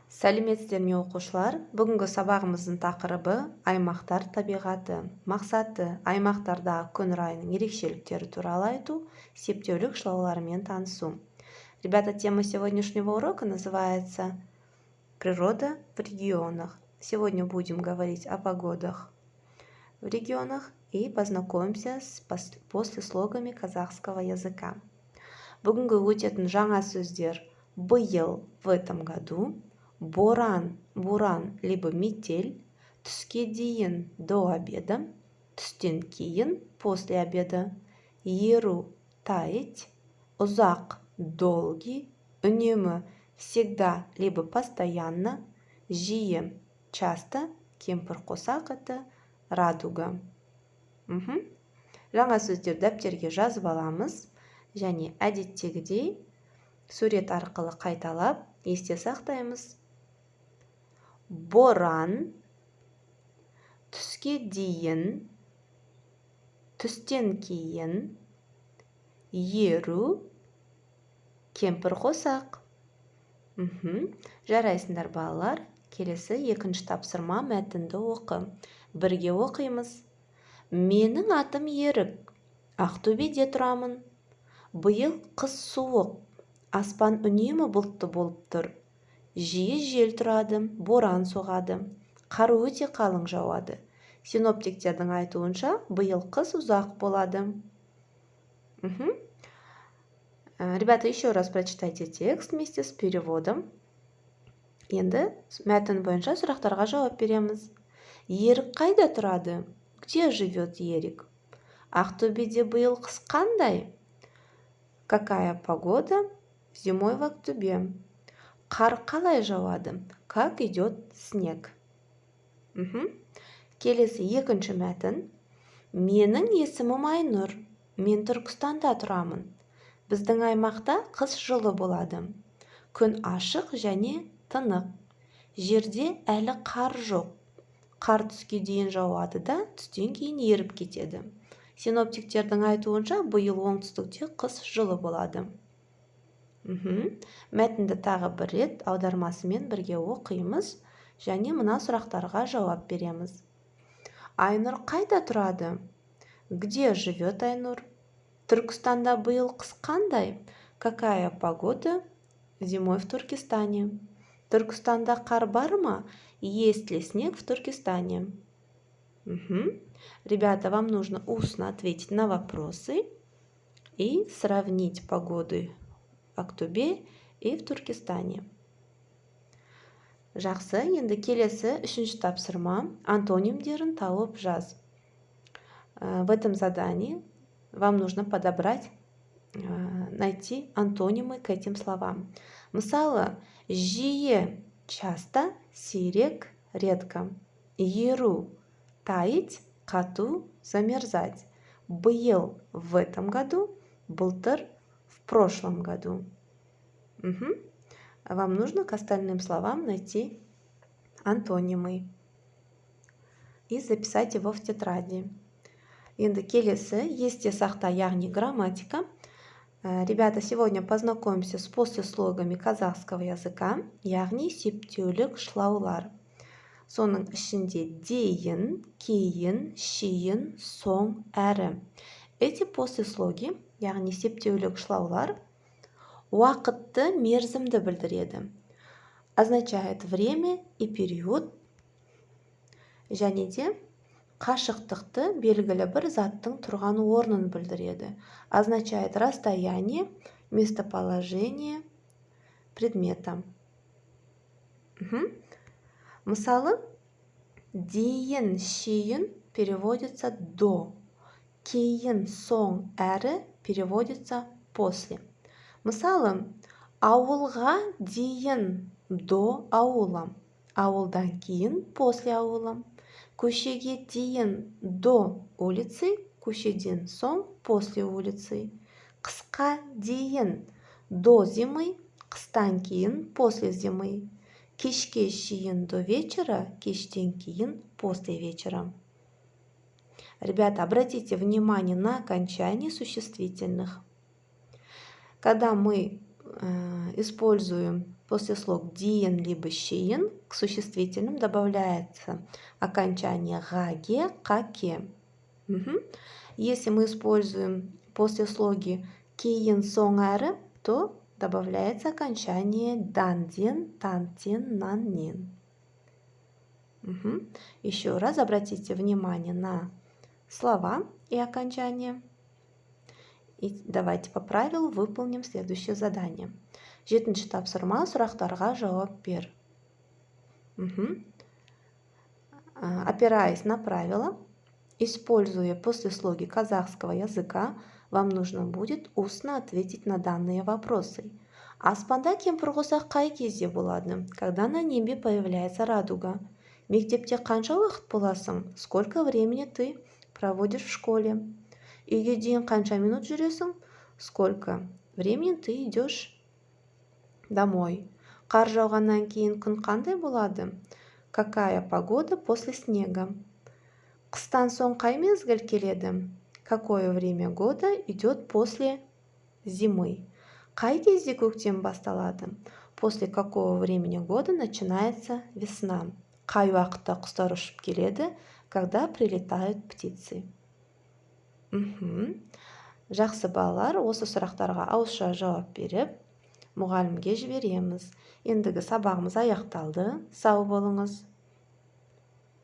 Сәлеметсіздер ме оқушылар? Бүгінгі сабағымыздың тақырыбы аймақтар табиғаты. Мақсаты аймақтардағы күн райының ерекшеліктері туралы айту, септеулік шылауларымен танысу. Ребята, тема сегодняшнего урока называется «Природа в регионах». Сегодня будем говорить о погодах в регионах и познакомимся с послеслогами казахского языка. Бүгінгі өтетін жаңа сөздер «был» в этом году, боран, буран, либо метель, түске дейін до обеда, түстен кейін после обеда, еру, таять, ұзақ, долгий, үнемі, всегда, либо постоянно, жиі, часто, кемпір-қосақ это радуга. Жаңа сөздер дәптерге жазып аламыз және әдеттегідей сурет арқылы қайталап есте сақтаймыз. Боран, түске дейін, түстен кейін, еру, кемпір-қосақ. Жарайсыңдар балалар, келесі екінші тапсырма мәтінді оқы. Бірге оқимыз. Менің атым Ерік, Ақтөбеде тұрамын. Биыл қыс суық, аспан үнемі бұлтты болып тұр. Жиі жел тұрады, боран соғады, қар өте қалың жауады. Синоптиктердің айтуынша, биыл қыс ұзақ болады. Ребята, еще раз прочитайте текст вместе с переводом. Енді мәтін бойынша сұрақтарға жауап береміз. Ерік қайда тұрады? Где живет Ерик? Ақтөбеде биыл қыс қандай? Какая погода зимой в Ақтөбе? Қар қалай жауады? Как идет снег? Келесі екінші мәтін. Менің есімім Айнұр. Мен Түркістанда тұрамын. Біздің аймақта қыс жылы болады. Күн ашық және тынық. Жерде әлі қар жоқ. Қар түске дейін жауады да, түстен кейін еріп кетеді. Синоптиктердің айтуынша, биыл оңтүстікте қыс жылы болады. Мәтінді тағы бір рет аудармасымен бірге оқимыз және мына сұрақтарға жауап береміз. Айнұр қайда тұрады? Где живет Айнұр? Түркістанда биыл қыс қандай? Какая погода зимой в Туркестане? Түркістанда қар бар ма? Есть ли снег в Туркестане? Ребята, вам нужно устно ответить на вопросы и сравнить погоды в Ақтөбе и в Туркестане. Жақсы, енді келесі үшінші тапсырма антонимдерін тауып жаз. В этом задании вам нужно подобрать, найти антонимы к этим словам. Мысалы, жиі, часто, сирек, редко. Еру, таять, қату, замерзать. Биыл в этом году, былтыр в прошлом году. Вам нужно к остальным словам найти антонимы и записать его в тетради. Енді келесі есте сақта, яғни грамматика. Ребята, сегодня познакомимся с послеслогами казахского языка, яғни септеулік шылаулар. Соның ішінде дейін, кейін, шейін, соң, әрі. Эти послеслоги, яғни септеулік шылаулар, уақытты, мерзімді білдіреді. Означает время и период, және де қашықтықты белгілі бір заттың тұрған орнын білдіреді. Означает расстояние, местоположение предмета. Мысалы, дейін, шейін переводится до. Кейін, соң, әрі переводится после. Мысалы, ауылға дейін до аула, ауылдан кейін после аула. Көшеге дейін до улицы, көшеден соң после улицы. Қысқа дейін до зимы, қыстан кейін после зимы. Кешке шейін до вечера, кештен кейін после вечера. Ребята, обратите внимание на окончание существительных. Когда мы используем После слог «дин» либо «щиин» к существительным добавляется окончание «гаге», «каке». Если мы используем послеслоги «киин», «соң әрі», то добавляется окончание «дандин», «тантин», «наннин». Еще раз обратите внимание на слова и окончания. И давайте по правилу выполним следующее задание. 7-ші тапсырма, сұрақтарға жауап бер. Опираясь на правила, используя послеслоги казахского языка, вам нужно будет устно ответить на данные вопросы. Аспанда кемпір қосақ қай кезде болады? Когда на небе появляется радуга? Мектепте қанша уақыт боласың? Сколько времени ты проводишь в школе? Үйге дейін қанша минут жүресің? Сколько времени ты идешь домой? Қар жауғаннан кейін күн қандай болады? Какая погода после снега? Қыстан соң қай мезгіл келеді? Какое время года идет после зимы? Қай кезде көктем басталады? После какого времени года начинается весна? Қай уақытта құстар ұшып келеді? Когда прилетают птицы? Жақсы балалар, осы сұрақтарға ауызша жауап беріп, мұғалімге жібереміз. Ендігі сабағымыз аяқталды. Сау болыңыз.